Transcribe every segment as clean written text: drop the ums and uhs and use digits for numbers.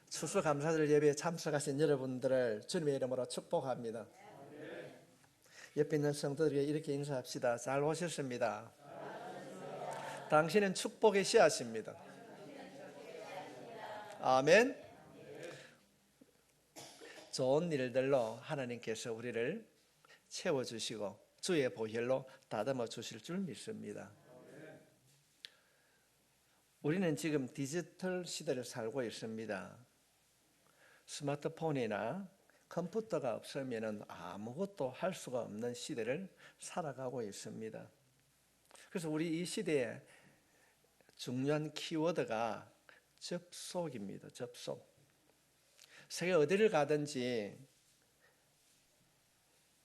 추수감사절 예배에 참석하신 여러분들을 주님의 이름으로 축복합니다. 옆에 있는 성도들에게 이렇게 인사합시다. 잘 오셨습니다. 당신은 축복의 씨앗입니다. 아멘. 좋은 일들로 하나님께서 우리를 채워주시고 주의 보혈로 다듬어 주실 줄 믿습니다. 우리는 지금 디지털 시대를 살고 있습니다. 스마트폰이나 컴퓨터가 없으면 아무것도 할 수가 없는 시대를 살아가고 있습니다. 그래서 우리 이 시대에 중요한 키워드가 접속입니다. 접속. 세계 어디를 가든지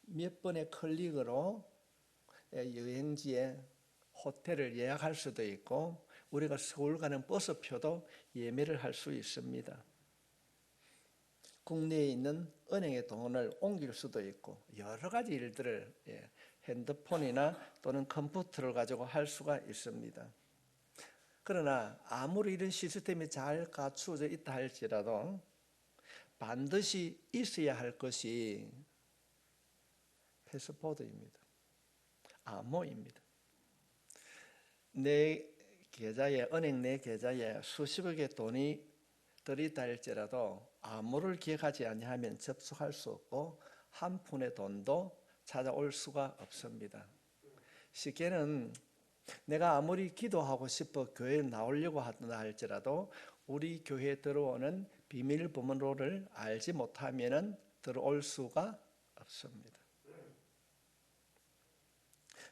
몇 번의 클릭으로 여행지에 호텔을 예약할 수도 있고 우리가 서울 가는 버스표도 예매를 할 수 있습니다. 국내에 있는 은행의 돈을 옮길 수도 있고 여러 가지 일들을 핸드폰이나 또는 컴퓨터를 가지고 할 수가 있습니다. 그러나 아무리 이런 시스템이 잘 갖추어져 있다 할지라도 반드시 있어야 할 것이 패스포드입니다. 암호입니다. 내 계좌에, 은행 내 계좌에 수십억의 돈이 들어있다 할지라도 암호를 기억하지 아니하면 접속할 수 없고 한 푼의 돈도 찾아올 수가 없습니다. 쉽게는 내가 아무리 기도하고 싶어 교회에 나오려고 한다 할지라도 우리 교회에 들어오는 비밀번호를 알지 못하면 들어올 수가 없습니다.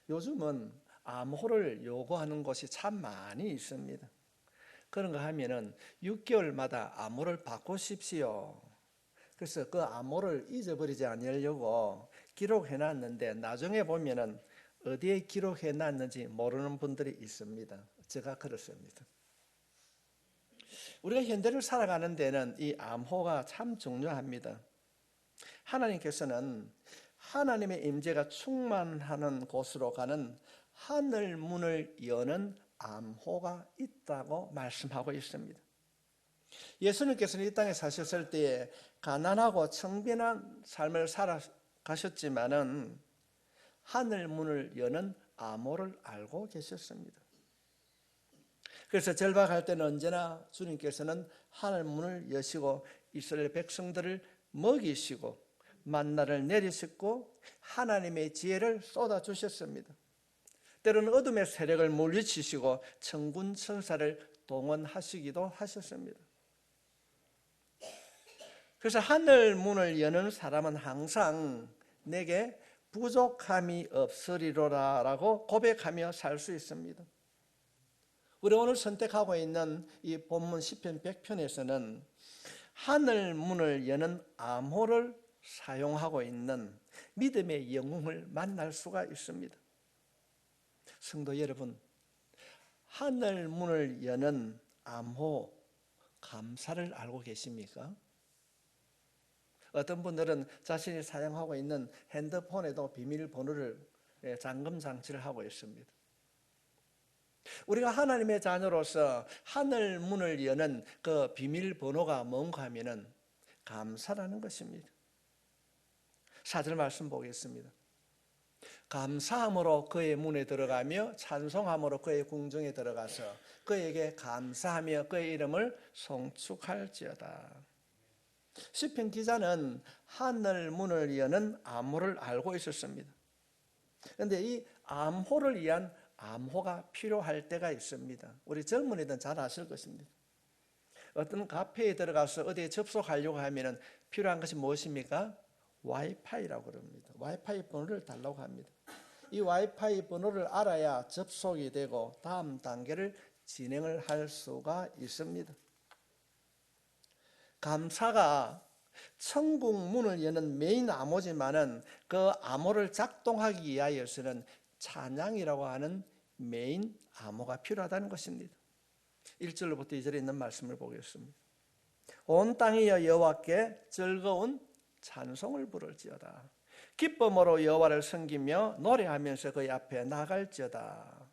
요즘은 암호를 요구하는 곳이 참 많이 있습니다. 그런가 하면은 6개월마다 암호를 바꾸십시오. 그래서 그 암호를 잊어버리지 않으려고 기록해 놨는데 나중에 보면은 어디에 기록해 놨는지 모르는 분들이 있습니다. 제가 그렇습니다. 우리가 현대를 살아가는 데는 이 암호가 참 중요합니다. 하나님께서는 하나님의 임재가 충만하는 곳으로 가는 하늘 문을 여는 암호가 있다고 말씀하고 있습니다. 예수님께서는 이 땅에 사셨을 때에 가난하고 청빈한 삶을 살아가셨지만은 하늘 문을 여는 암호를 알고 계셨습니다. 그래서 절박할 때는 언제나 주님께서는 하늘 문을 여시고 이스라엘 백성들을 먹이시고 만나를 내리셨고 하나님의 지혜를 쏟아주셨습니다. 때로는 어둠의 세력을 물리치시고 천군 천사를 동원하시기도 하셨습니다. 그래서 하늘 문을 여는 사람은 항상 내게 부족함이 없으리로라라고 고백하며 살 수 있습니다. 우리 오늘 선택하고 있는 이 본문 시편 100편에서는 하늘 문을 여는 암호를 사용하고 있는 믿음의 영웅을 만날 수가 있습니다. 성도 여러분, 하늘 문을 여는 암호 감사를 알고 계십니까? 어떤 분들은 자신이 사용하고 있는 핸드폰에도 비밀번호를 잠금 장치를 하고 있습니다. 우리가 하나님의 자녀로서 하늘 문을 여는 그 비밀번호가 뭔가 하면은 감사라는 것입니다. 4절 말씀 보겠습니다. 감사함으로 그의 문에 들어가며 찬송함으로 그의 궁정에 들어가서 그에게 감사하며 그의 이름을 송축할지어다. 시편 기자는 하늘 문을 여는 암호를 알고 있었습니다. 그런데 이 암호를 위한 암호가 필요할 때가 있습니다. 우리 젊은이들은 잘 아실 것입니다. 어떤 카페에 들어가서 어디에 접속하려고 하면 필요한 것이 무엇입니까? 와이파이라고 그럽니다. 와이파이 번호를 달라고 합니다. 이 와이파이 번호를 알아야 접속이 되고 다음 단계를 진행을 할 수가 있습니다. 감사가 천국 문을 여는 메인 암호지만은 그 암호를 작동하기 위하여서는 찬양이라고 하는 메인 암호가 필요하다는 것입니다. 1절부터 2절에 있는 말씀을 보겠습니다. 온 땅이여 여호와께 즐거운 찬송을 부를지어다. 기쁨으로 여호와를 섬기며 노래하면서 그의 앞에 나갈지어다.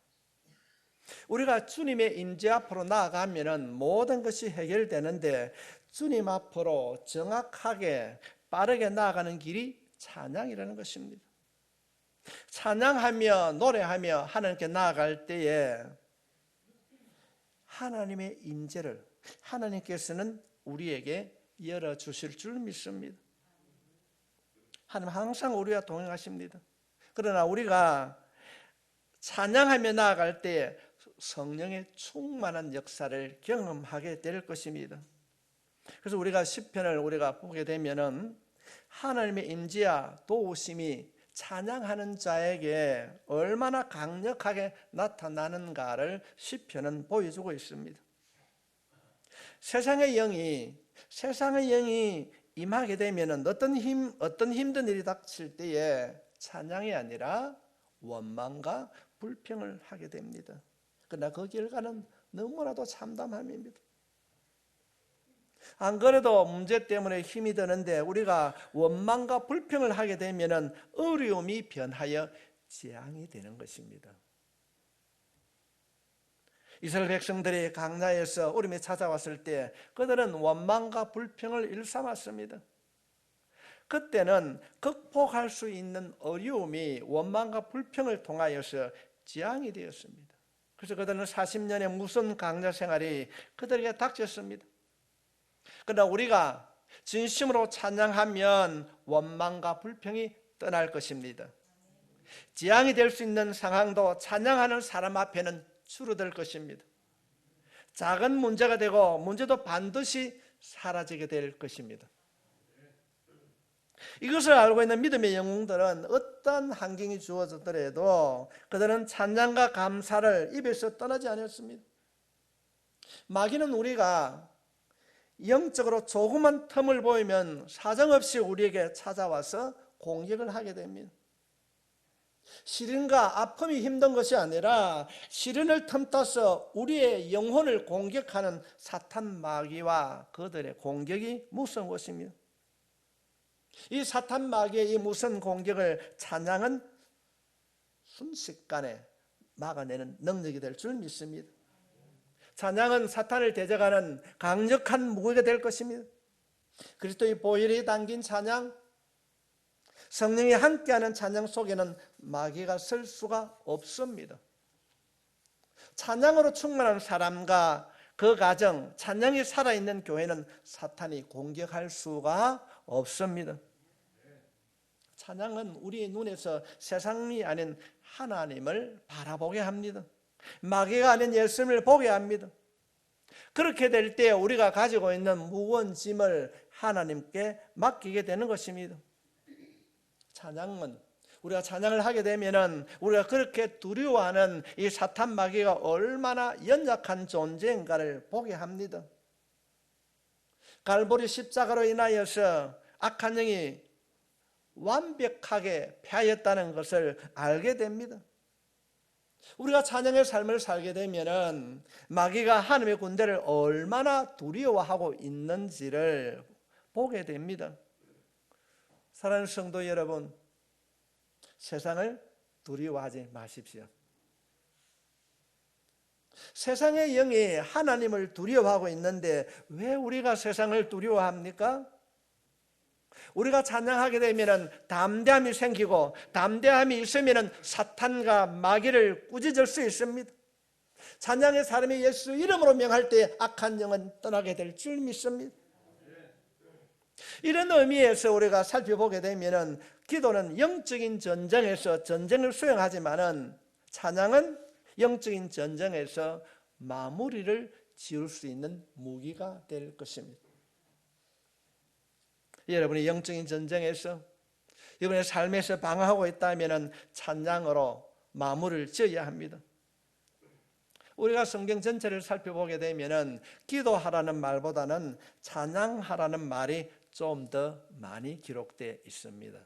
우리가 주님의 임재 앞으로 나아가면은 모든 것이 해결되는데 주님 앞으로 정확하게 빠르게 나아가는 길이 찬양이라는 것입니다. 찬양하며 노래하며 하나님께 나아갈 때에 하나님의 임재를 하나님께서는 우리에게 열어주실 줄 믿습니다. 하나님 항상 우리와 동행하십니다. 그러나 우리가 찬양하며 나아갈 때 성령의 충만한 역사를 경험하게 될 것입니다. 그래서 우리가 시편을 우리가 보게 되면은 하나님의 임재와 도우심이 찬양하는 자에게 얼마나 강력하게 나타나는가를 시편은 보여주고 있습니다. 세상의 영이 임하게 되면은 어떤 힘든 일이 닥칠 때에 찬양이 아니라 원망과 불평을 하게 됩니다. 그러나 그 결과는 너무나도 참담함입니다. 안 그래도 문제 때문에 힘이 드는데 우리가 원망과 불평을 하게 되면 어려움이 변하여 재앙이 되는 것입니다. 이스라엘 백성들이 광야에서 어려움이 찾아왔을 때 그들은 원망과 불평을 일삼았습니다. 그때는 극복할 수 있는 어려움이 원망과 불평을 통하여서 재앙이 되었습니다. 그래서 그들은 40년의 무슨 광야 생활이 그들에게 닥쳤습니다. 그러나 우리가 진심으로 찬양하면 원망과 불평이 떠날 것입니다. 재앙이 될 수 있는 상황도 찬양하는 사람 앞에는 줄어들 것입니다. 작은 문제가 되고 문제도 반드시 사라지게 될 것입니다. 이것을 알고 있는 믿음의 영웅들은 어떤 환경이 주어지더라도 그들은 찬양과 감사를 입에서 떠나지 않았습니다. 마귀는 우리가 영적으로 조그만 틈을 보이면 사정없이 우리에게 찾아와서 공격을 하게 됩니다. 시련과 아픔이 힘든 것이 아니라 시련을 틈타서 우리의 영혼을 공격하는 사탄 마귀와 그들의 공격이 무서운 것입니다. 이 사탄 마귀의 이 무서운 공격을 찬양은 순식간에 막아내는 능력이 될 줄 믿습니다. 찬양은 사탄을 대적하는 강력한 무기가 될 것입니다. 그리스도의 보혈이 담긴 찬양, 성령이 함께하는 찬양 속에는 마귀가 설 수가 없습니다. 찬양으로 충만한 사람과 그 가정, 찬양이 살아있는 교회는 사탄이 공격할 수가 없습니다. 찬양은 우리의 눈에서 세상이 아닌 하나님을 바라보게 합니다. 마귀가 아닌 예수님을 보게 합니다. 그렇게 될 때 우리가 가지고 있는 무거운 짐을 하나님께 맡기게 되는 것입니다. 찬양은 우리가 찬양을 하게 되면은 우리가 그렇게 두려워하는 이 사탄 마귀가 얼마나 연약한 존재인가를 보게 합니다. 갈보리 십자가로 인하여서 악한 영이 완벽하게 패하였다는 것을 알게 됩니다. 우리가 찬양의 삶을 살게 되면은 마귀가 하나님의 군대를 얼마나 두려워하고 있는지를 보게 됩니다. 사랑하는 성도 여러분, 세상을 두려워하지 마십시오. 세상의 영이 하나님을 두려워하고 있는데 왜 우리가 세상을 두려워합니까? 우리가 찬양하게 되면 담대함이 생기고 담대함이 있으면 사탄과 마귀를 꾸짖을 수 있습니다. 찬양의 사람이 예수 이름으로 명할 때 악한 영은 떠나게 될 줄 믿습니다. 이런 의미에서 우리가 살펴보게 되면 기도는 영적인 전쟁에서 전쟁을 수행하지만은 찬양은 영적인 전쟁에서 마무리를 지을 수 있는 무기가 될 것입니다. 여러분이 영적인 전쟁에서 여러분의 삶에서 방황하고 있다면 찬양으로 마무리를 지어야 합니다. 우리가 성경 전체를 살펴보게 되면 기도하라는 말보다는 찬양하라는 말이 좀 더 많이 기록되어 있습니다.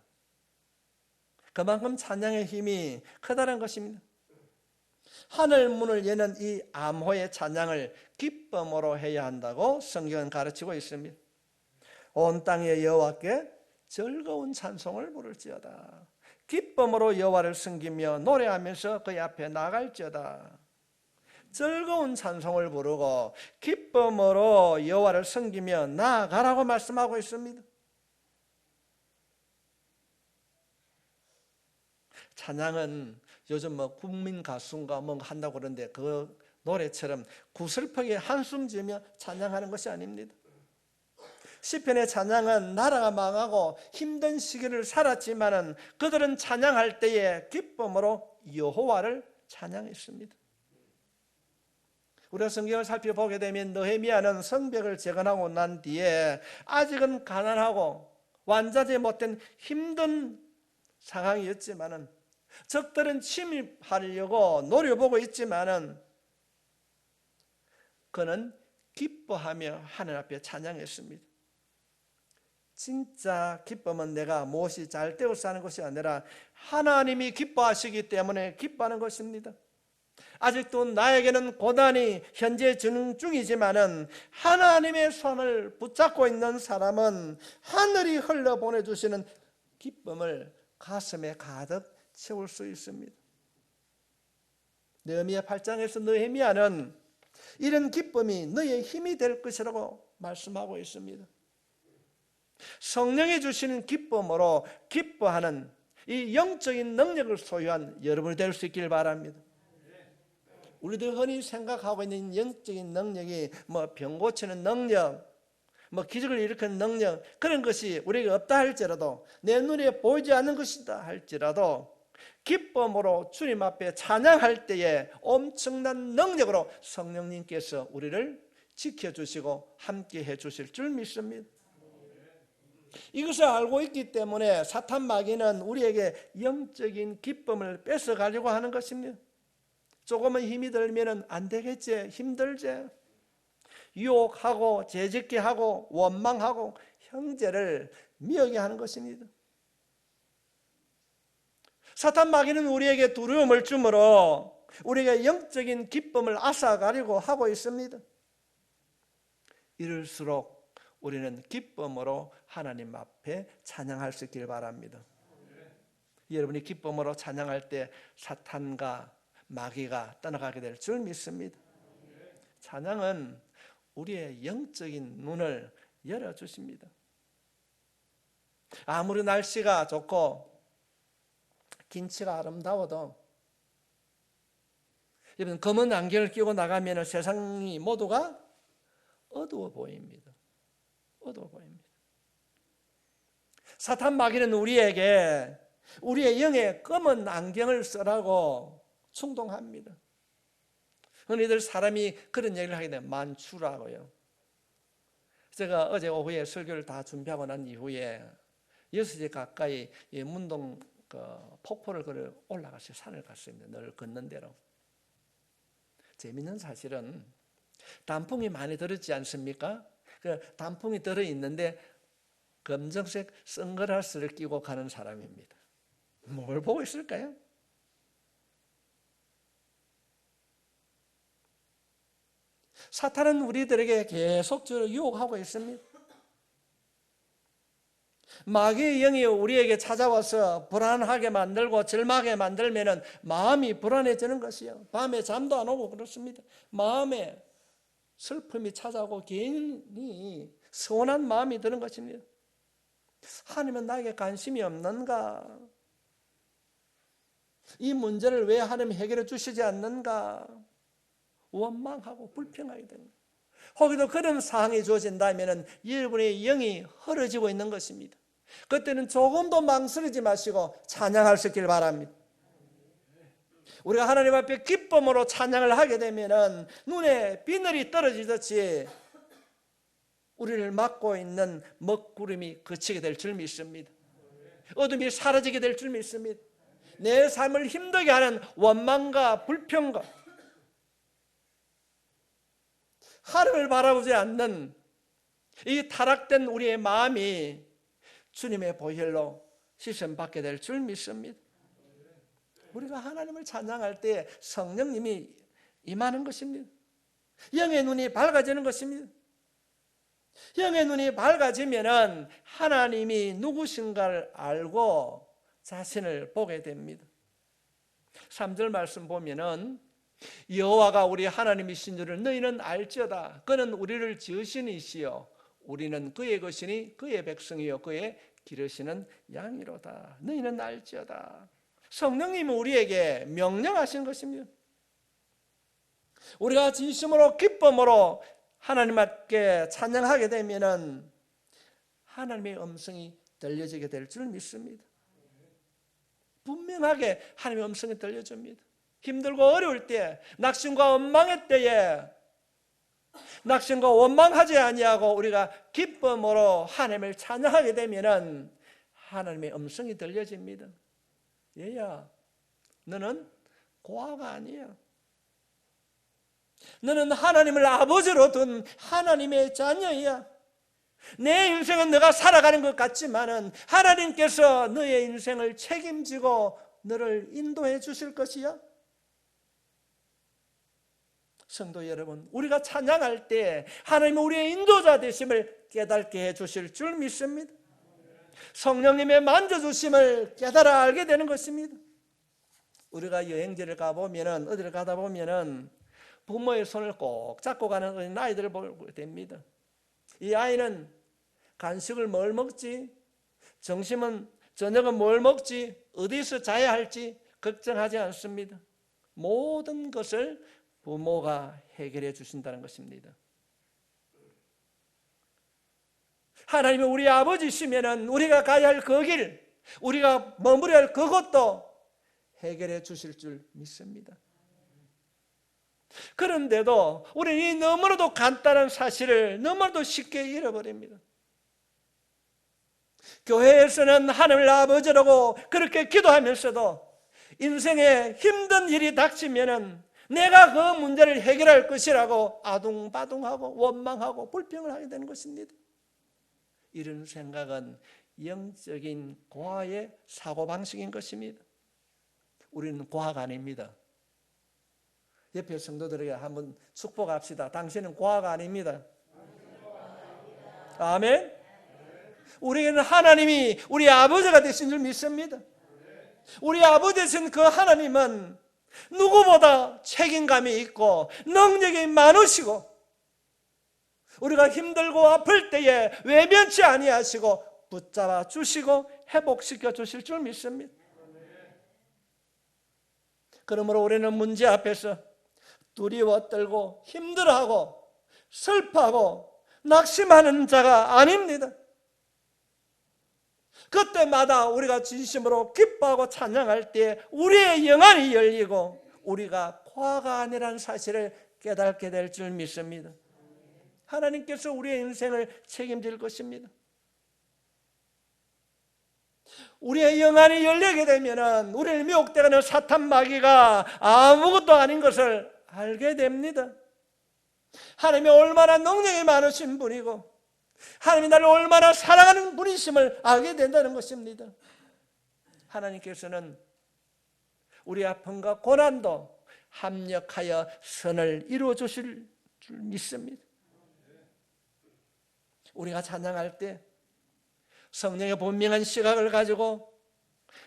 그만큼 찬양의 힘이 크다는 것입니다. 하늘 문을 여는 이 암호의 찬양을 기쁨으로 해야 한다고 성경은 가르치고 있습니다. 온 땅의 여호와께 즐거운 찬송을 부를지어다. 기쁨으로 여호와를 섬기며 노래하면서 그의 앞에 나갈지어다. 즐거운 찬송을 부르고 기쁨으로 여호와를 섬기며 나아가라고 말씀하고 있습니다. 찬양은 요즘 국민 가수인가 뭔가 한다고 그러는데 그 노래처럼 구슬프게 한숨 지으며 찬양하는 것이 아닙니다. 시편의 찬양은 나라가 망하고 힘든 시기를 살았지만은 그들은 찬양할 때에 기쁨으로 여호와를 찬양했습니다. 우리가 성경을 살펴보게 되면 느헤미야는 성벽을 재건하고 난 뒤에 아직은 가난하고 완자제 못된 힘든 상황이었지만은 적들은 침입하려고 노려보고 있지만은 그는 기뻐하며 하늘 앞에 찬양했습니다. 진짜 기쁨은 내가 무엇이 잘 되어서 하는 것이 아니라 하나님이 기뻐하시기 때문에 기뻐하는 것입니다. 아직도 나에게는 고난이 현재 진행 중이지만은 하나님의 손을 붙잡고 있는 사람은 하늘이 흘러보내주시는 기쁨을 가슴에 가득 채울 수 있습니다. 느헤미야 8장에서 느헤미야는 이런 기쁨이 너의 힘이 될 것이라고 말씀하고 있습니다. 성령이 주시는 기쁨으로 기뻐하는 이 영적인 능력을 소유한 여러분이 될 수 있길 바랍니다. 우리들 흔히 생각하고 있는 영적인 능력이 병 고치는 능력, 기적을 일으키는 능력, 그런 것이 우리에게 없다 할지라도, 내 눈에 보이지 않는 것이다 할지라도 기쁨으로 주님 앞에 찬양할 때에 엄청난 능력으로 성령님께서 우리를 지켜주시고 함께 해주실 줄 믿습니다. 이것을 알고 있기 때문에 사탄 마귀는 우리에게 영적인 기쁨을 뺏어가려고 하는 것입니다. 조금은 힘이 들면 안 되겠지, 힘들지, 유혹하고 재짓게 하고 원망하고 형제를 미워하게 하는 것입니다. 사탄 마귀는 우리에게 두려움을 주므로 우리에게 영적인 기쁨을 앗아가려고 하고 있습니다. 이럴수록 우리는 기쁨으로 하나님 앞에 찬양할 수 있길 바랍니다. 여러분이 기쁨으로 찬양할 때 사탄과 마귀가 떠나가게 될 줄 믿습니다. 찬양은 우리의 영적인 눈을 열어주십니다. 아무리 날씨가 좋고 김치가 아름다워도 여러분 검은 안경을 끼고 나가면 세상이 모두가 어두워 보입니다. 어두워 보입니다. 사탄 마귀는 우리에게 우리의 영에 검은 안경을 쓰라고 충동합니다. 흔히들 사람이 그런 얘기를 하게 되면 만추라고요. 제가 어제 오후에 설교를 다 준비하고 난 이후에 6시 가까이 문동 폭포를 걸어 올라갔어요. 산을 갔습니다. 늘 걷는 대로. 재밌는 사실은 단풍이 많이 들었지 않습니까? 그 단풍이 들어있는데 검정색 선글라스를 끼고 가는 사람입니다. 뭘 보고 있을까요? 사탄은 우리들에게 계속적으로 유혹하고 있습니다. 마귀의 영이 우리에게 찾아와서 불안하게 만들고 절망하게 만들면 마음이 불안해지는 것이요. 밤에 잠도 안 오고 그렇습니다. 마음에 슬픔이 찾아오고 괜히 서운한 마음이 드는 것입니다. 하나님은 나에게 관심이 없는가? 이 문제를 왜 하나님이 해결해 주시지 않는가? 원망하고 불평하게 됩니다. 혹여도 그런 상황이 주어진다면 여러분의 영이 흐려지고 있는 것입니다. 그때는 조금도 망설이지 마시고 찬양할 수 있길 바랍니다. 우리가 하나님 앞에 기쁨으로 찬양을 하게 되면 눈에 비늘이 떨어지듯이 우리를 막고 있는 먹구름이 그치게 될 줄 믿습니다. 어둠이 사라지게 될 줄 믿습니다. 내 삶을 힘들게 하는 원망과 불평과 하늘을 바라보지 않는 이 타락된 우리의 마음이 주님의 보혈로 씻음받게 될 줄 믿습니다. 우리가 하나님을 찬양할 때 성령님이 임하는 것입니다. 영의 눈이 밝아지는 것입니다. 영의 눈이 밝아지면 하나님이 누구신가를 알고 자신을 보게 됩니다. 3절 말씀 보면은 여호와가 우리 하나님이신 줄을 너희는 알지어다. 그는 우리를 지으신 이시요 우리는 그의 것이니 그의 백성이요 그의 기르시는 양이로다. 너희는 알지어다. 성령님이 우리에게 명령하신 것입니다. 우리가 진심으로 기쁨으로 하나님께 찬양하게 되면은 하나님의 음성이 들려지게 될 줄 믿습니다. 분명하게 하나님의 음성이 들려줍니다. 힘들고 어려울 때, 낙심과 원망의 때에 낙심과 원망하지 아니하고 우리가 기쁨으로 하나님을 찬양하게 되면은 하나님의 음성이 들려집니다. 얘야, 너는 고아가 아니야. 너는 하나님을 아버지로 둔 하나님의 자녀야. 내 인생은 너가 살아가는 것 같지만은 하나님께서 너의 인생을 책임지고 너를 인도해 주실 것이야. 성도 여러분, 우리가 찬양할 때 하나님은 우리의 인도자 되심을 깨닫게 해 주실 줄 믿습니다. 성령님의 만져주심을 깨달아 알게 되는 것입니다. 우리가 여행지를 가보면은, 어디를 가다 보면은 부모의 손을 꼭 잡고 가는 어린아이들을 보게 됩니다. 이 아이는 간식을 뭘 먹지, 점심은, 저녁은 뭘 먹지, 어디서 자야 할지 걱정하지 않습니다. 모든 것을 부모가 해결해 주신다는 것입니다. 하나님이 우리 아버지시면은 우리가 가야 할 그 길, 우리가 머무려야 할 그것도 해결해 주실 줄 믿습니다. 그런데도 우리는 이 너무나도 간단한 사실을 너무나도 쉽게 잃어버립니다. 교회에서는 하나님을 아버지라고 그렇게 기도하면서도 인생에 힘든 일이 닥치면은 내가 그 문제를 해결할 것이라고 아둥바둥하고 원망하고 불평을 하게 되는 것입니다. 이런 생각은 영적인 고아의 사고방식인 것입니다. 우리는 고아가 아닙니다. 옆에 성도들에게 한번 축복합시다. 당신은 고아가 아닙니다. 아멘. 우리는 하나님이 우리 아버지가 되신 줄 믿습니다. 우리 아버지 되신 그 하나님은 누구보다 책임감이 있고 능력이 많으시고 우리가 힘들고 아플 때에 외면치 아니하시고 붙잡아 주시고 회복시켜 주실 줄 믿습니다. 그러므로 우리는 문제 앞에서 두려워 떨고 힘들어하고 슬퍼하고 낙심하는 자가 아닙니다. 그때마다 우리가 진심으로 기뻐하고 찬양할 때 우리의 영안이 열리고 우리가 고아가 아니라는 사실을 깨닫게 될 줄 믿습니다. 하나님께서 우리의 인생을 책임질 것입니다. 우리의 영안이 열리게 되면 우리를 미혹되는 사탄 마귀가 아무것도 아닌 것을 알게 됩니다. 하나님이 얼마나 능력이 많으신 분이고 하나님이 나를 얼마나 사랑하는 분이심을 알게 된다는 것입니다. 하나님께서는 우리 아픔과 고난도 합력하여 선을 이루어 주실 줄 믿습니다. 우리가 찬양할 때 성령의 분명한 시각을 가지고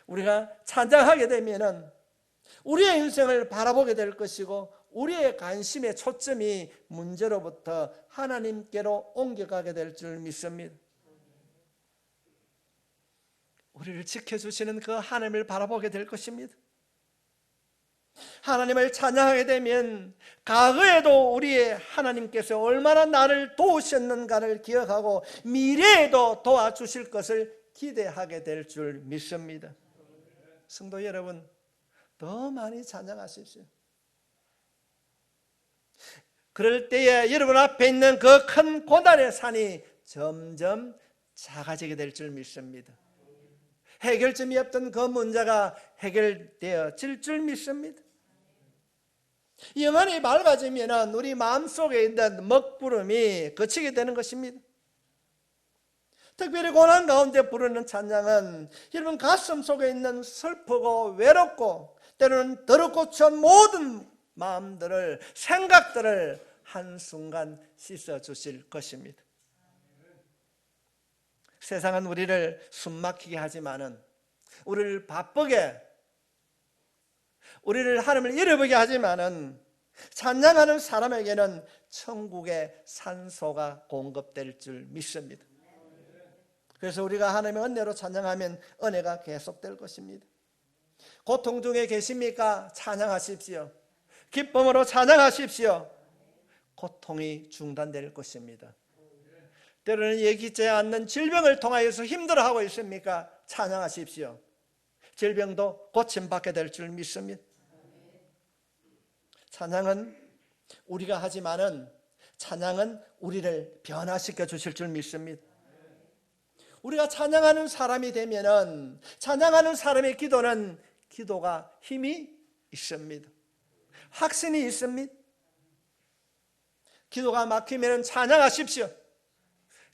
우리가 찬양하게 되면은 우리의 인생을 바라보게 될 것이고 우리의 관심의 초점이 문제로부터 하나님께로 옮겨가게 될 줄 믿습니다. 우리를 지켜주시는 그 하나님을 바라보게 될 것입니다. 하나님을 찬양하게 되면 과거에도 우리의 하나님께서 얼마나 나를 도우셨는가를 기억하고 미래에도 도와주실 것을 기대하게 될 줄 믿습니다. 성도 여러분, 더 많이 찬양하십시오. 그럴 때에 여러분 앞에 있는 그 큰 고난의 산이 점점 작아지게 될 줄 믿습니다. 해결점이 없던 그 문제가 해결되어질 줄 믿습니다. 영안이 밝아지면 우리 마음속에 있는 먹부름이 그치게 되는 것입니다. 특별히 고난 가운데 부르는 찬양은 여러분 가슴 속에 있는 슬프고 외롭고 때로는 더럽고 추한 모든 마음들을, 생각들을 한순간 씻어주실 것입니다. 세상은 우리를 숨막히게 하지만은, 우리를 바쁘게, 우리를 하나님을 잃어보게 하지만은 찬양하는 사람에게는 천국의 산소가 공급될 줄 믿습니다. 그래서 우리가 하나님의 은혜로 찬양하면 은혜가 계속될 것입니다. 고통 중에 계십니까? 찬양하십시오. 기쁨으로 찬양하십시오. 고통이 중단될 것입니다. 때로는 예기치 않는 질병을 통하여서 힘들어하고 있습니까? 찬양하십시오. 질병도 고침받게 될 줄 믿습니다. 찬양은 우리가 하지만은 찬양은 우리를 변화시켜 주실 줄 믿습니다. 우리가 찬양하는 사람이 되면은 찬양하는 사람의 기도는 기도가 힘이 있습니다. 확신이 있습니다. 기도가 막히면 찬양하십시오.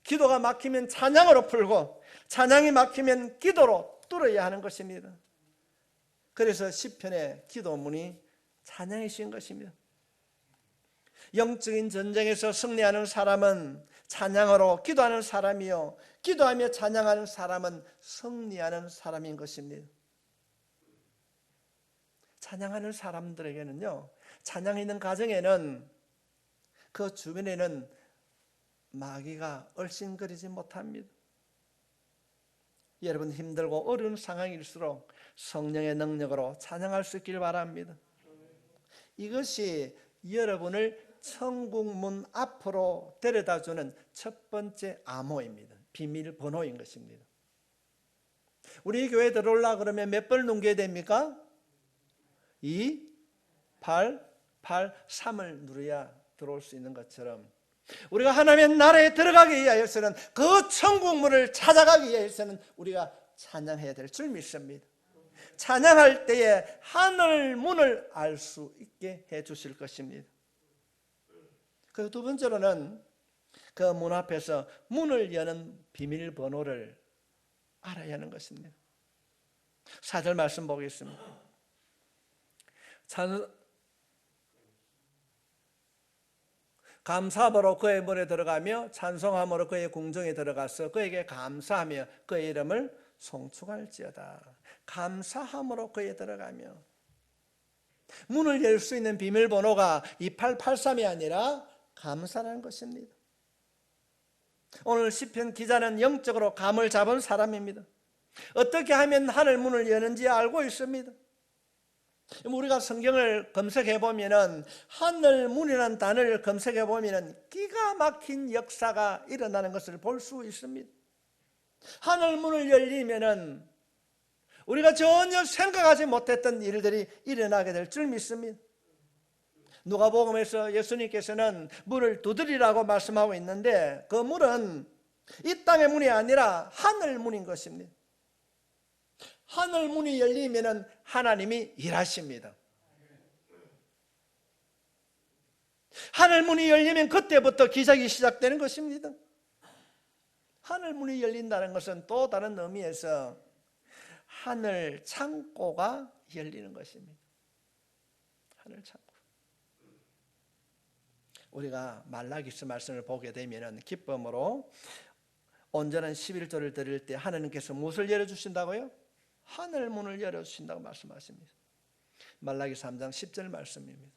기도가 막히면 찬양으로 풀고 찬양이 막히면 기도로 뚫어야 하는 것입니다. 그래서 시편의 기도문이 찬양이신 것입니다. 영적인 전쟁에서 승리하는 사람은 찬양으로 기도하는 사람이요, 기도하며 찬양하는 사람은 승리하는 사람인 것입니다. 찬양하는 사람들에게는요, 찬양이 있는 가정에는 그 주변에는 마귀가 얼씬거리지 못합니다. 여러분 힘들고 어려운 상황일수록 성령의 능력으로 찬양할 수 있길 바랍니다. 이것이 여러분을 천국문 앞으로 데려다주는 첫 번째 암호입니다. 비밀번호인 것입니다. 우리 교회 들어오려고 그러면 몇 번 넘겨야 됩니까? 2, 8, 8, 3을 누려야 들어올 수 있는 것처럼 우리가 하나님의 나라에 들어가기 위하여서는 그 천국문을 찾아가기 위해서는 우리가 찬양해야 될 줄 믿습니다. 찬양할 때에 하늘 문을 알 수 있게 해 주실 것입니다. 그리고 두 번째로는 그 문 앞에서 문을 여는 비밀번호를 알아야 하는 것입니다. 4절 말씀 보겠습니다. 감사함으로 그의 문에 들어가며 찬송함으로 그의 궁정에 들어가서 그에게 감사하며 그의 이름을 송축할지어다. 감사함으로 그에 들어가며 문을 열 수 있는 비밀번호가 2883이 아니라 감사라는 것입니다. 오늘 시편 기자는 영적으로 감을 잡은 사람입니다. 어떻게 하면 하늘 문을 여는지 알고 있습니다. 우리가 성경을 검색해 보면은 하늘 문이라는 단어를 검색해 보면은 기가 막힌 역사가 일어나는 것을 볼 수 있습니다. 하늘 문을 열리면은 우리가 전혀 생각하지 못했던 일들이 일어나게 될 줄 믿습니다. 누가복음에서 예수님께서는 문을 두드리라고 말씀하고 있는데 그 문은 이 땅의 문이 아니라 하늘 문인 것입니다. 하늘 문이 열리면은 하나님이 일하십니다. 하늘 문이 열리면 그때부터 기적이 시작되는 것입니다. 하늘 문이 열린다는 것은 또 다른 의미에서 하늘 창고가 열리는 것입니다. 하늘 창고. 우리가 말라기서 말씀을 보게 되면 기쁨으로 온전한 11조를 드릴 때 하나님께서 무엇을 열어주신다고요? 하늘 문을 열어주신다고 말씀하십니다. 말라기 3장 10절 말씀입니다.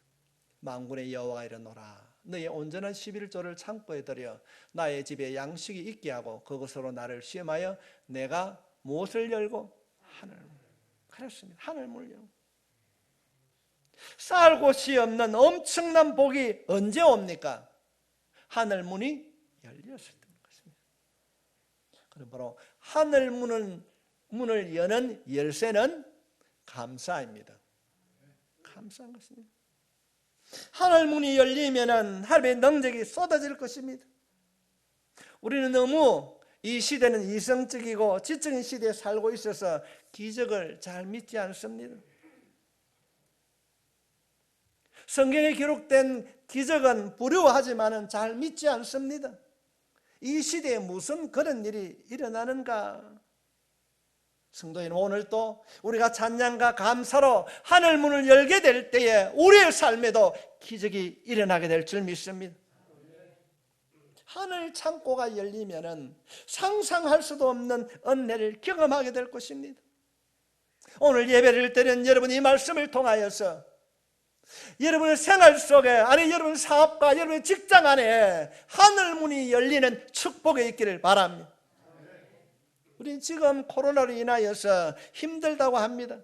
만군의 여호와가 이르노라 너의 온전한 11조를 창고에 들여 나의 집에 양식이 있게 하고 그것으로 나를 시험하여 내가 무엇을 열고? 하늘 문을. 그렇습니다. 하늘 문을 열고 쌓을 곳이 없는 엄청난 복이 언제 옵니까? 하늘 문이 열렸을 때인 것입니다. 그러므로 하늘 문을 여는 열쇠는 감사입니다. 감사한 것입니다. 하늘 문이 열리면은 하나님의 능력이 쏟아질 것입니다. 우리는 너무 이 시대는 이성적이고 지적인 시대에 살고 있어서 기적을 잘 믿지 않습니다. 성경에 기록된 기적은 부러워하지만은 잘 믿지 않습니다. 이 시대에 무슨 그런 일이 일어나는가? 성도인 오늘도 우리가 찬양과 감사로 하늘 문을 열게 될 때에 우리의 삶에도 기적이 일어나게 될 줄 믿습니다. 하늘 창고가 열리면은 상상할 수도 없는 은혜를 경험하게 될 것입니다. 오늘 예배를 드린 여러분 이 말씀을 통하여서 여러분의 생활 속에, 아니 여러분 사업과 여러분의 직장 안에 하늘 문이 열리는 축복이 있기를 바랍니다. 우리 지금 코로나로 인하여서 힘들다고 합니다.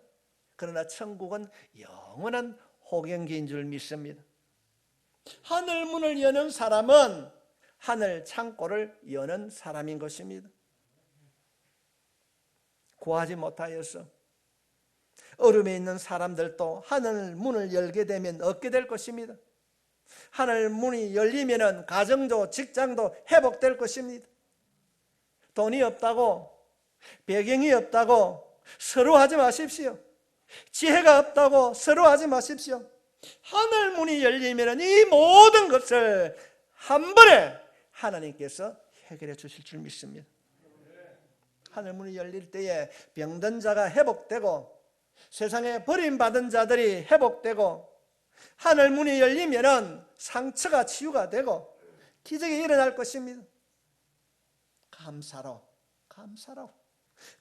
그러나 천국은 영원한 호경기인 줄 믿습니다. 하늘 문을 여는 사람은 하늘 창고를 여는 사람인 것입니다. 구하지 못하여서 어려움에 있는 사람들도 하늘 문을 열게 되면 얻게 될 것입니다. 하늘 문이 열리면 가정도 직장도 회복될 것입니다. 돈이 없다고, 배경이 없다고 서러워하지 마십시오. 지혜가 없다고 서러워하지 마십시오. 하늘 문이 열리면 이 모든 것을 한 번에 하나님께서 해결해 주실 줄 믿습니다. 하늘 문이 열릴 때에 병든 자가 회복되고 세상에 버림받은 자들이 회복되고 하늘 문이 열리면 상처가 치유가 되고 기적이 일어날 것입니다.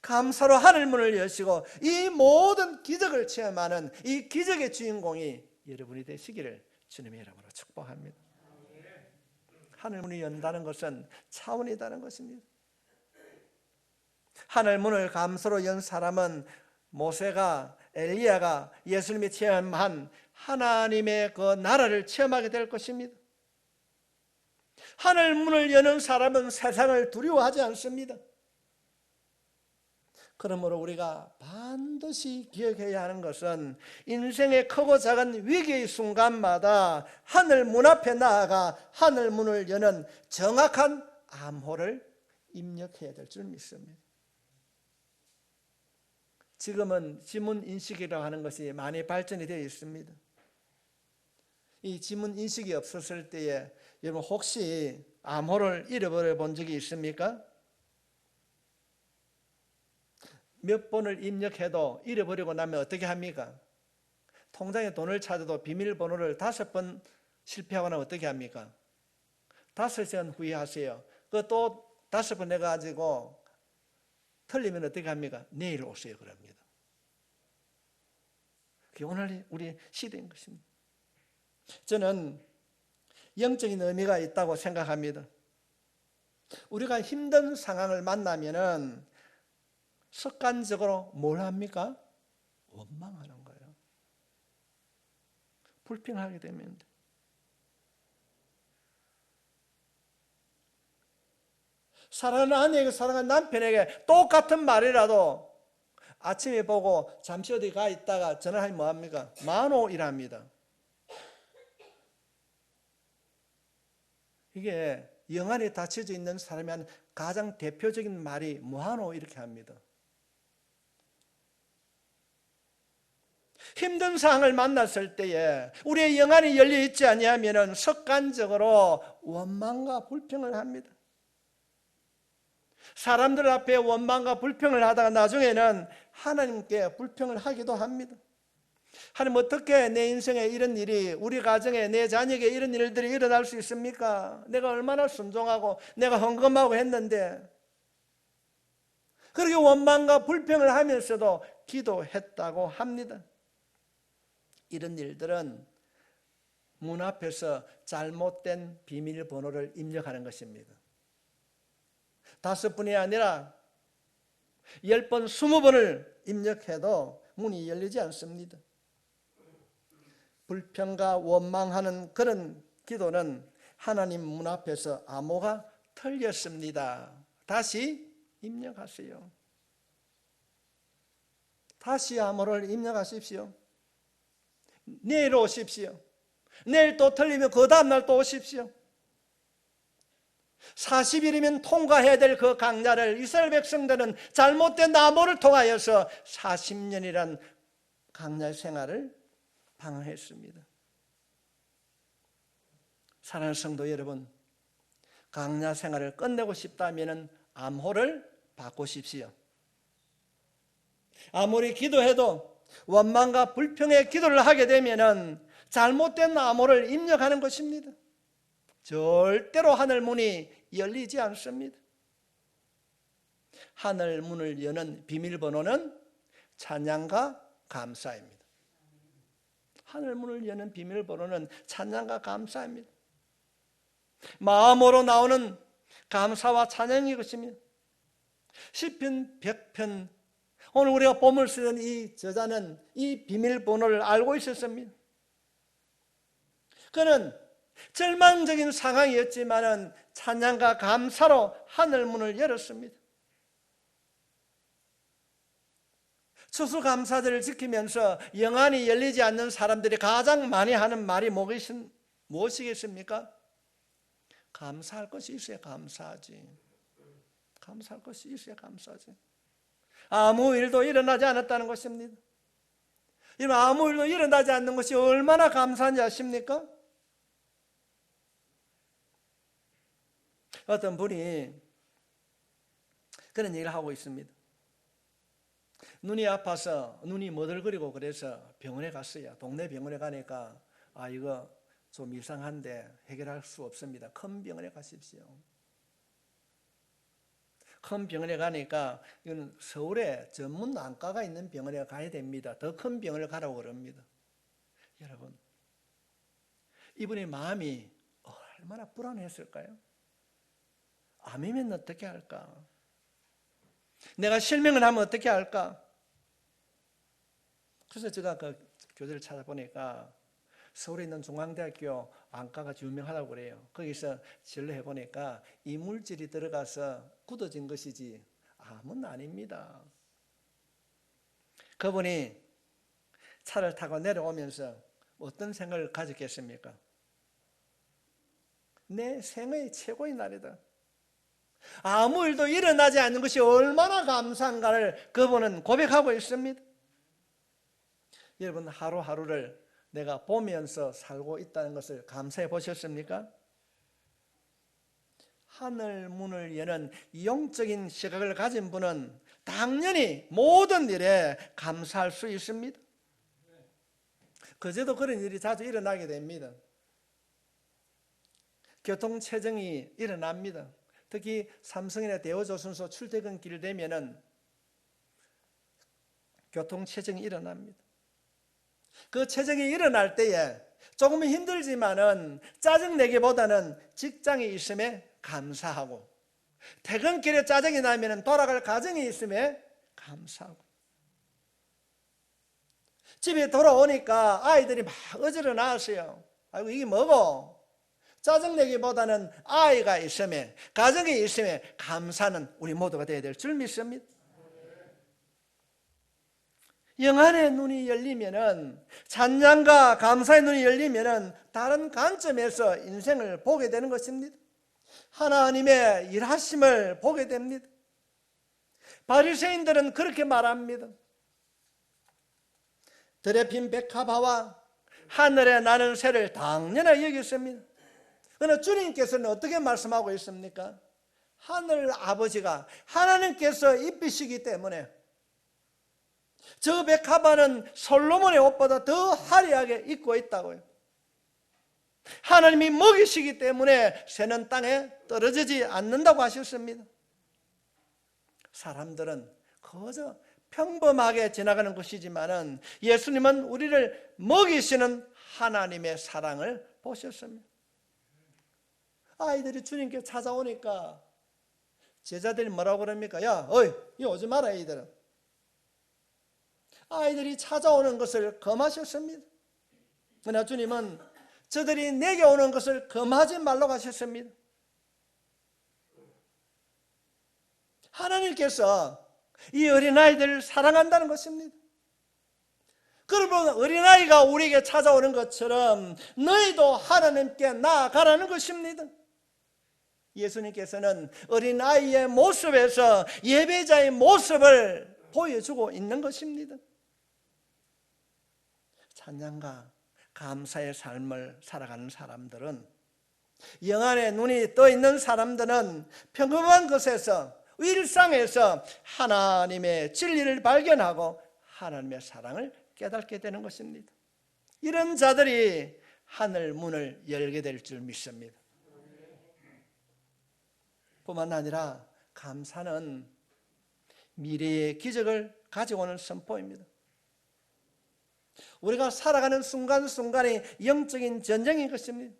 감사로 하늘 문을 여시고 이 모든 기적을 체험하는 이 기적의 주인공이 여러분이 되시기를 주님의 이름으로 축복합니다. 하늘 문이 연다는 것은 차원이 다른 것입니다. 하늘 문을 감사로 연 사람은 모세가, 엘리야가 예수님이 체험한 하나님의 그 나라를 체험하게 될 것입니다. 하늘 문을 여는 사람은 세상을 두려워하지 않습니다. 그러므로 우리가 반드시 기억해야 하는 것은 인생의 크고 작은 위기의 순간마다 하늘 문 앞에 나아가 하늘 문을 여는 정확한 암호를 입력해야 될 줄 믿습니다. 지금은 지문인식이라고 하는 것이 많이 발전이 되어 있습니다. 이 지문인식이 없었을 때에 여러분 혹시 암호를 잃어버려 본 적이 있습니까? 몇 번을 입력해도 잃어버리고 나면 어떻게 합니까? 통장에 돈을 찾아도 비밀번호를 5번 실패하고 나면 어떻게 합니까? 5시간 후에 하세요. 그 또 5번 해가지고 틀리면 어떻게 합니까? 내일 오세요 그럽니다. 그게 오늘 우리 시대인 것입니다. 저는 영적인 의미가 있다고 생각합니다. 우리가 힘든 상황을 만나면은 습관적으로 뭘 합니까? 원망하는 거예요. 불평하게 되면 사랑하는 아내에게 사랑하는 남편에게 똑같은 말이라도 아침에 보고 잠시 어디 가 있다가 전화하면 뭐합니까? 만호 일합니다. 이게 영안이 닫혀져 있는 사람이 하는 가장 대표적인 말이 뭐하노 이렇게 합니다. 힘든 상황을 만났을 때에 우리의 영안이 열려 있지 아니하면 습관적으로 원망과 불평을 합니다. 사람들 앞에 원망과 불평을 하다가 나중에는 하나님께 불평을 하기도 합니다. 하나님 어떻게 내 인생에 이런 일이, 우리 가정에 내 자녀에게 이런 일들이 일어날 수 있습니까? 내가 얼마나 순종하고 내가 헌금하고 했는데. 그렇게 원망과 불평을 하면서도 기도했다고 합니다. 이런 일들은 문 앞에서 잘못된 비밀번호를 입력하는 것입니다. 5번이 아니라 10번, 20번을 입력해도 문이 열리지 않습니다. 불평과 원망하는 그런 기도는 하나님 문 앞에서 암호가 틀렸습니다. 다시 입력하세요. 다시 암호를 입력하십시오. 내일 오십시오. 내일 또 틀리면 그 다음날 또 오십시오. 40일이면 통과해야 될 그 강야를 이스라엘 백성들은 잘못된 암호를 통하여서 40년이란 강야 생활을 방황했습니다. 사랑하는 성도 여러분, 강야 생활을 끝내고 싶다면 암호를 바꾸십시오. 아무리 기도해도 원망과 불평의 기도를 하게 되면 잘못된 암호를 입력하는 것입니다. 절대로 하늘 문이 열리지 않습니다. 하늘 문을 여는 비밀번호는 찬양과 감사입니다. 하늘 문을 여는 비밀번호는 찬양과 감사입니다. 마음으로 나오는 감사와 찬양이 것입니다. 시편 100편, 오늘 우리가 본문을 쓰는 이 저자는 이 비밀번호를 알고 있었습니다. 그는 절망적인 상황이었지만 찬양과 감사로 하늘 문을 열었습니다. 추수감사절을 지키면서 영안이 열리지 않는 사람들이 가장 많이 하는 말이 무엇이겠습니까? 감사할 것이 있어야 감사하지. 감사할 것이 있어야 감사하지. 아무 일도 일어나지 않았다는 것입니다. 아무 일도 일어나지 않는 것이 얼마나 감사한지 아십니까? 어떤 분이 그런 얘기를 하고 있습니다. 눈이 아파서 눈이 머들거리고 그래서 병원에 갔어요. 동네 병원에 가니까 이거 좀 이상한데 해결할 수 없습니다. 큰 병원에 가십시오. 큰 병원에 가니까 이건 서울에 전문 안과가 있는 병원에 가야 됩니다. 더 큰 병원을 가라고 그럽니다. 여러분, 이분의 마음이 얼마나 불안했을까요? 암이면 어떻게 할까? 내가 실명을 하면 어떻게 할까? 그래서 제가 그 교재를 찾아보니까 서울에 있는 중앙대학교 안과가 유명하다고 그래요. 거기서 진료해 보니까 이물질이 들어가서 굳어진 것이지 암은 아닙니다. 그분이 차를 타고 내려오면서 어떤 생각을 가졌겠습니까? 내 생의 최고의 날이다. 아무 일도 일어나지 않는 것이 얼마나 감사한가를 그분은 고백하고 있습니다. 여러분, 하루하루를 내가 보면서 살고 있다는 것을 감사해 보셨습니까? 하늘 문을 여는 영적인 시각을 가진 분은 당연히 모든 일에 감사할 수 있습니다. 그제도 그런 일이 자주 일어나게 됩니다. 교통체증이 일어납니다. 특히 삼성이나 대우조선소 출퇴근길 되면은 교통체증이 일어납니다. 그 체증이 일어날 때에 조금은 힘들지만은 짜증내기보다는 직장이 있음에 감사하고, 퇴근길에 짜증이 나면은 돌아갈 가정이 있음에 감사하고, 집에 돌아오니까 아이들이 막 어지러 나왔어요. 아이고 이게 뭐고? 짜증내기보다는 아이가 있음에, 가정이 있음에 감사는 우리 모두가 되어야 될 줄 믿습니다. 영안의 눈이 열리면은, 찬양과 감사의 눈이 열리면은 다른 관점에서 인생을 보게 되는 것입니다. 하나님의 일하심을 보게 됩니다. 바리새인들은 그렇게 말합니다. 들에 핀 백합화와 하늘에 나는 새를 당연히 여겼습니다. 그러나 주님께서는 어떻게 말씀하고 있습니까? 하늘 아버지가, 하나님께서 입히시기 때문에 저 백합화는 솔로몬의 옷보다 더 화려하게 입고 있다고요. 하나님이 먹이시기 때문에 새는 땅에 떨어지지 않는다고 하셨습니다. 사람들은 그저 평범하게 지나가는 것이지만은 예수님은 우리를 먹이시는 하나님의 사랑을 보셨습니다. 아이들이 주님께 찾아오니까 제자들이 뭐라고 그럽니까? 야, 어이, 이 오지 마라, 이들은. 아이들이 찾아오는 것을 금하셨습니다. 그러나 주님은 저들이 내게 오는 것을 금하지 말라고 하셨습니다. 하나님께서 이 어린아이들을 사랑한다는 것입니다. 그러면 어린아이가 우리에게 찾아오는 것처럼 너희도 하나님께 나아가라는 것입니다. 예수님께서는 어린아이의 모습에서 예배자의 모습을 보여주고 있는 것입니다. 찬양과 감사의 삶을 살아가는 사람들은, 영안의 눈이 떠 있는 사람들은 평범한 것에서, 일상에서 하나님의 진리를 발견하고 하나님의 사랑을 깨닫게 되는 것입니다. 이런 자들이 하늘 문을 열게 될 줄 믿습니다. 뿐만 아니라 감사는 미래의 기적을 가져오는 선포입니다. 우리가 살아가는 순간순간이 영적인 전쟁인 것입니다.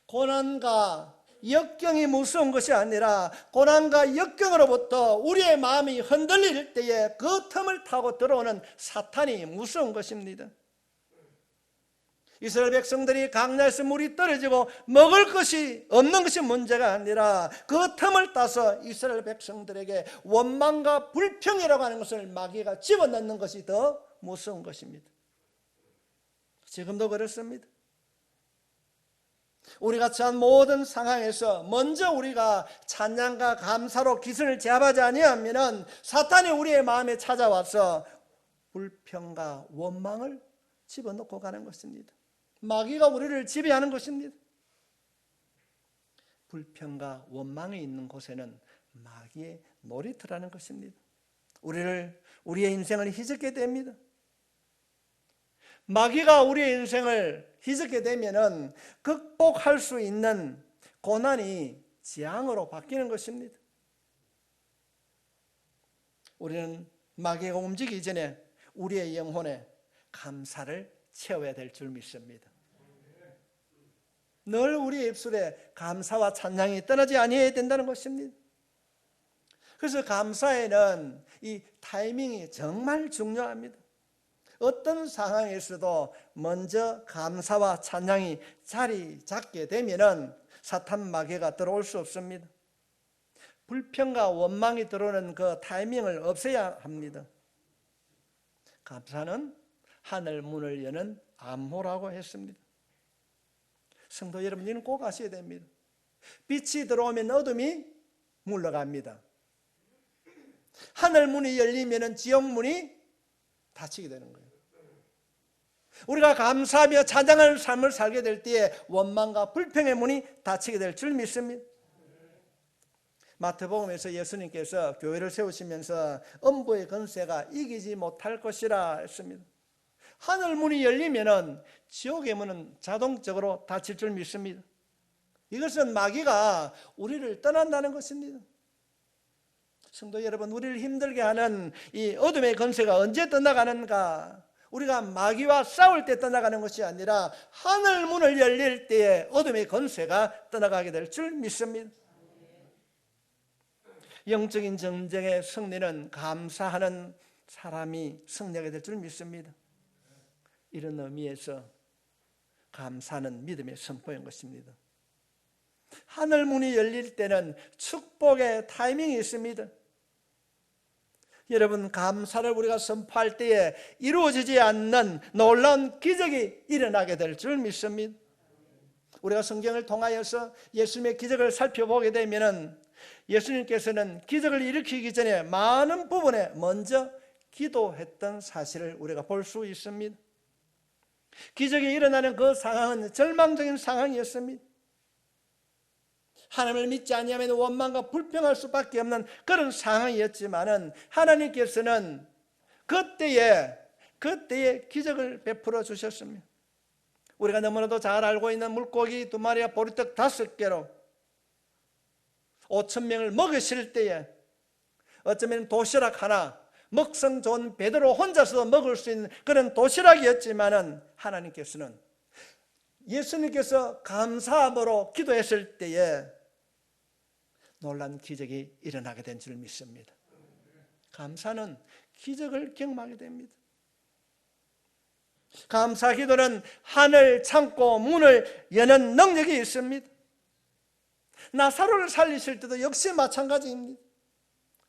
고난과 역경이 무서운 것이 아니라 고난과 역경으로부터 우리의 마음이 흔들릴 때에 그 틈을 타고 들어오는 사탄이 무서운 것입니다. 이스라엘 백성들이 강야에서 물이 떨어지고 먹을 것이 없는 것이 문제가 아니라 그 틈을 따서 이스라엘 백성들에게 원망과 불평이라고 하는 것을 마귀가 집어넣는 것이 더 무서운 것입니다. 지금도 그렇습니다. 우리가 처한 모든 상황에서 먼저 우리가 찬양과 감사로 기선을 제압하지 아니하면 사탄이 우리의 마음에 찾아와서 불평과 원망을 집어넣고 가는 것입니다. 마귀가 우리를 지배하는 것입니다. 불평과 원망이 있는 곳에는 마귀의 놀이터라는 것입니다. 우리의 인생을 희석게 됩니다. 마귀가 우리의 인생을 희석게 되면은 극복할 수 있는 고난이 재앙으로 바뀌는 것입니다. 우리는 마귀가 움직이기 전에 우리의 영혼에 감사를 채워야 될 줄 믿습니다. 늘 우리의 입술에 감사와 찬양이 떠나지 아니해야 된다는 것입니다. 그래서 감사에는 이 타이밍이 정말 중요합니다. 어떤 상황에서도 먼저 감사와 찬양이 자리 잡게 되면은 사탄 마귀가 들어올 수 없습니다. 불평과 원망이 들어오는 그 타이밍을 없애야 합니다. 감사는 하늘 문을 여는 암호라고 했습니다. 성도 여러분, 이는 꼭 아셔야 됩니다. 빛이 들어오면 어둠이 물러갑니다. 하늘 문이 열리면 지옥 문이 닫히게 되는 거예요. 우리가 감사하며 찬양하는 삶을 살게 될 때에 원망과 불평의 문이 닫히게 될 줄 믿습니다. 마태복음에서 예수님께서 교회를 세우시면서 음부의 권세가 이기지 못할 것이라 했습니다. 하늘 문이 열리면은 지옥의 문은 자동적으로 닫힐 줄 믿습니다. 이것은 마귀가 우리를 떠난다는 것입니다. 성도 여러분, 우리를 힘들게 하는 이 어둠의 권세가 언제 떠나가는가? 우리가 마귀와 싸울 때 떠나가는 것이 아니라 하늘 문을 열릴 때에 어둠의 권세가 떠나가게 될 줄 믿습니다. 영적인 전쟁의 승리는 감사하는 사람이 승리하게 될 줄 믿습니다. 이런 의미에서 감사는 믿음의 선포인 것입니다. 하늘 문이 열릴 때는 축복의 타이밍이 있습니다. 여러분, 감사를 우리가 선포할 때에 이루어지지 않는 놀라운 기적이 일어나게 될 줄 믿습니다. 우리가 성경을 통하여서 예수님의 기적을 살펴보게 되면 예수님께서는 기적을 일으키기 전에 많은 부분에 먼저 기도했던 사실을 우리가 볼 수 있습니다. 기적이 일어나는 그 상황은 절망적인 상황이었습니다. 하나님을 믿지 아니하면 원망과 불평할 수밖에 없는 그런 상황이었지만은 하나님께서는 그때에 기적을 베풀어 주셨습니다. 우리가 너무나도 잘 알고 있는 물고기 2마리와 보리떡 5개로 5,000명을 먹으실 때에 어쩌면 도시락 하나, 먹성 좋은 베드로 혼자서도 먹을 수 있는 그런 도시락이었지만은 하나님께서는 예수님께서 감사함으로 기도했을 때에 놀란 기적이 일어나게 된 줄 믿습니다. 감사는 기적을 경험하게 됩니다. 감사 기도는 하늘 창고 문을 여는 능력이 있습니다. 나사로를 살리실 때도 역시 마찬가지입니다.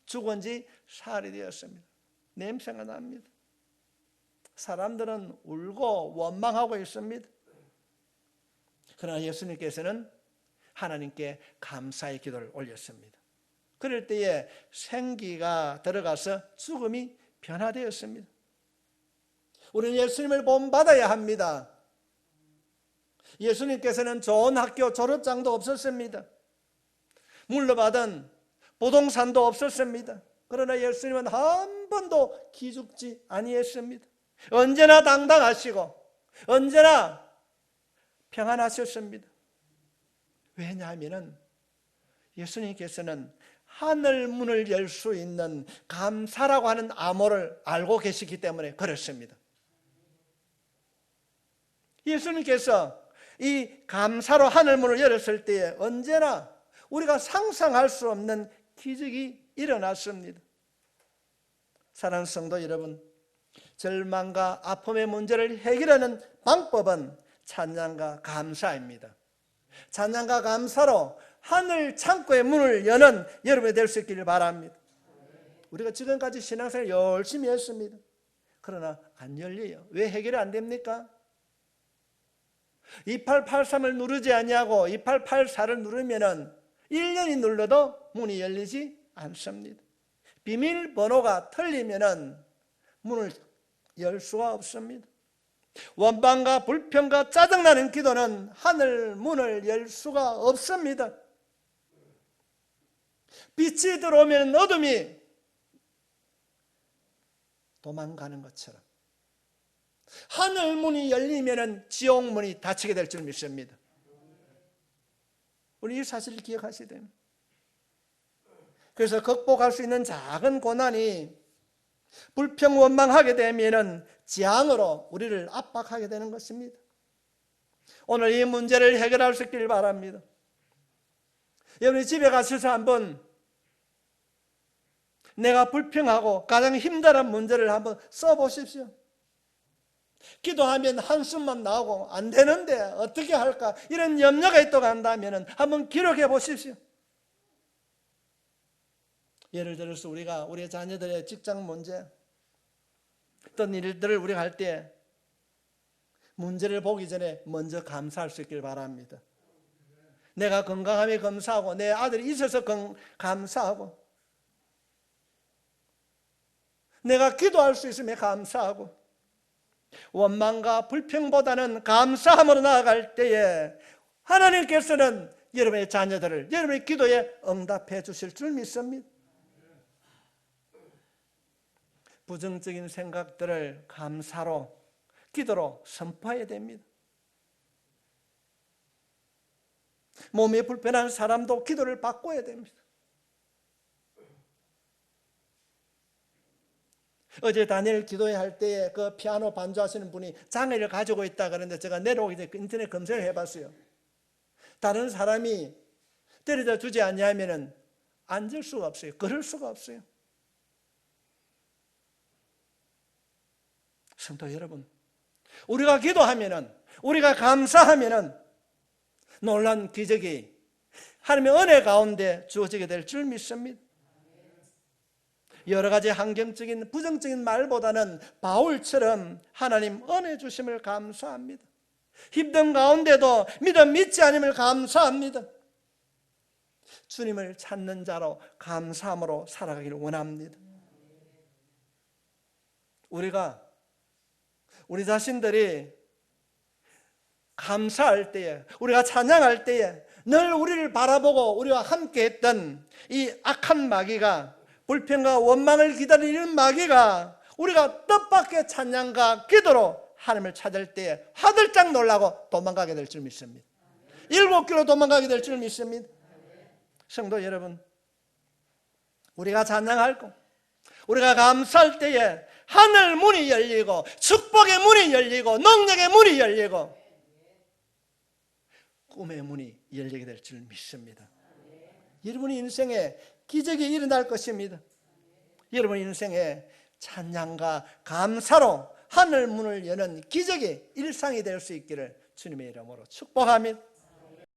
죽은 지 사흘이 되었습니다. 냄새가 납니다. 사람들은 울고 원망하고 있습니다. 그러나 예수님께서는 하나님께 감사의 기도를 올렸습니다. 그럴 때에 생기가 들어가서 죽음이 변화되었습니다. 우리는 예수님을 본받아야 합니다. 예수님께서는 좋은 학교 졸업장도 없었습니다. 물려받은 부동산도 없었습니다. 그러나 예수님은 한 번도 기죽지 아니했습니다. 언제나 당당하시고 언제나 평안하셨습니다. 왜냐하면 예수님께서는 하늘 문을 열 수 있는 감사라고 하는 암호를 알고 계시기 때문에 그렇습니다. 예수님께서 이 감사로 하늘 문을 열었을 때에 언제나 우리가 상상할 수 없는 기적이 일어났습니다. 사랑하는 성도 여러분, 절망과 아픔의 문제를 해결하는 방법은 찬양과 감사입니다. 찬양과 감사로 하늘 창고의 문을 여는 여러분이 될 수 있기를 바랍니다. 우리가 지금까지 신앙생활 열심히 했습니다. 그러나 안 열려요. 왜 해결이 안 됩니까? 2883을 누르지 아니하고 2884를 누르면은 1년이 눌러도 문이 열리지 않습니다. 비밀번호가 틀리면은 문을 열 수가 없습니다. 원망과 불평과 짜증나는 기도는 하늘 문을 열 수가 없습니다. 빛이 들어오면 어둠이 도망가는 것처럼 하늘 문이 열리면 지옥 문이 닫히게 될 줄 믿습니다. 우리 이 사실을 기억하셔야 됩니다. 그래서 극복할 수 있는 작은 고난이 불평 원망하게 되면 재앙으로 우리를 압박하게 되는 것입니다. 오늘 이 문제를 해결할 수 있기를 바랍니다. 여러분이 집에 가셔서 한번 내가 불평하고 가장 힘들은 문제를 한번 써보십시오. 기도하면 한숨만 나오고 안 되는데 어떻게 할까 이런 염려가 있다고 한다면 한번 기록해 보십시오. 예를 들어서 우리가 우리 자녀들의 직장 문제, 어떤 일들을 우리가 할 때 문제를 보기 전에 먼저 감사할 수 있길 바랍니다. 내가 건강함에 감사하고 내 아들이 있어서 감사하고 내가 기도할 수 있음에 감사하고 원망과 불평보다는 감사함으로 나아갈 때에 하나님께서는 여러분의 자녀들을 여러분의 기도에 응답해 주실 줄 믿습니다. 부정적인 생각들을 감사로 기도로 선포해야 됩니다. 몸이 불편한 사람도 기도를 바꿔야 됩니다. 어제 다니엘 기도회 할 때에 그 피아노 반주하시는 분이 장애를 가지고 있다 그러는데 제가 내려오기 전에 인터넷 검색을 해봤어요. 다른 사람이 때려다 주지 않냐면 앉을 수가 없어요. 걸을 수가 없어요. 성도 여러분, 우리가 기도하면은 우리가 감사하면은 놀라운 기적이 하나님의 은혜 가운데 주어지게 될 줄 믿습니다. 여러 가지 환경적인 부정적인 말보다는 바울처럼 하나님 은혜 주심을 감사합니다. 힘든 가운데도 믿지 않음을 감사합니다. 주님을 찾는 자로 감사함으로 살아가기를 원합니다. 우리 자신들이 감사할 때에, 우리가 찬양할 때에 늘 우리를 바라보고 우리와 함께 했던 이 악한 마귀가, 불평과 원망을 기다리는 마귀가 우리가 뜻밖의 찬양과 기도로 하나님을 찾을 때에 화들짝 놀라고 도망가게 될 줄 믿습니다. 7길로 도망가게 될 줄 믿습니다. 성도 여러분, 우리가 찬양할 우리가 감사할 때에 하늘 문이 열리고 축복의 문이 열리고 능력의 문이 열리고 꿈의 문이 열리게 될 줄 믿습니다. 여러분의 인생에 기적이 일어날 것입니다. 여러분의 인생에 찬양과 감사로 하늘 문을 여는 기적이 일상이 될 수 있기를 주님의 이름으로 축복합니다.